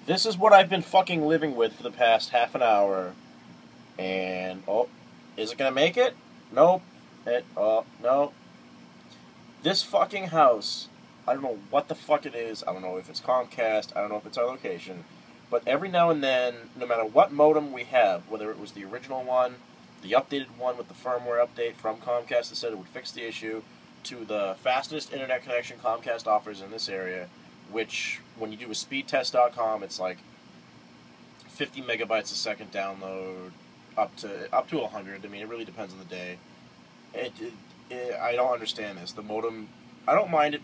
This is what I've been fucking living with for the past half an hour. And, oh, is it gonna make it? Nope. No. This fucking house, I don't know what the fuck it is. I don't know if it's Comcast. I don't know if it's our location. But every now and then, no matter what modem we have, whether it was the original one, the updated one with the firmware update from Comcast that said it would fix the issue, to the fastest internet connection Comcast offers in this area, which, when you do a speedtest.com, it's like 50 megabytes a second download, up to 100. I mean, it really depends on the day. I don't understand this. The modem, I don't mind it,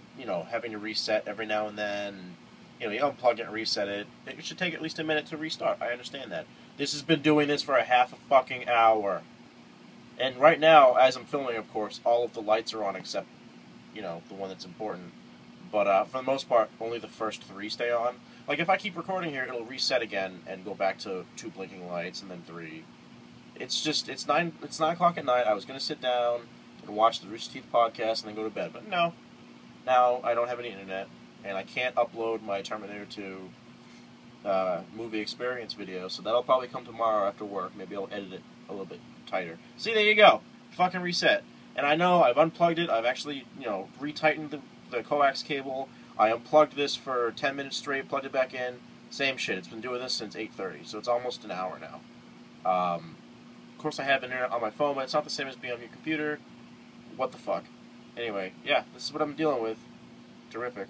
having to reset every now and then. You unplug it and reset it. It should take at least a minute to restart. I understand that. This has been doing this for a half a fucking hour. And right now, as I'm filming, of course, all of the lights are on except, the one that's important. But for the most part, only the first 3 stay on. Like, if I keep recording here, it'll reset again and go back to 2 blinking lights and then 3. It's 9 o'clock at night. I was going to sit down and watch the Rooster Teeth podcast and then go to bed. But no. Now I don't have any internet, and I can't upload my Terminator 2 movie experience video, so that'll probably come tomorrow after work. Maybe I'll edit it a little bit tighter. See, there you go. Fucking reset. And I know I've unplugged it. I've actually, retightened the coax cable. I unplugged this for 10 minutes straight, plugged it back in. Same shit. It's been doing this since 8:30, so it's almost an hour now. Of course, I have internet on my phone, but it's not the same as being on your computer. What the fuck? Anyway, yeah, this is what I'm dealing with. Terrific.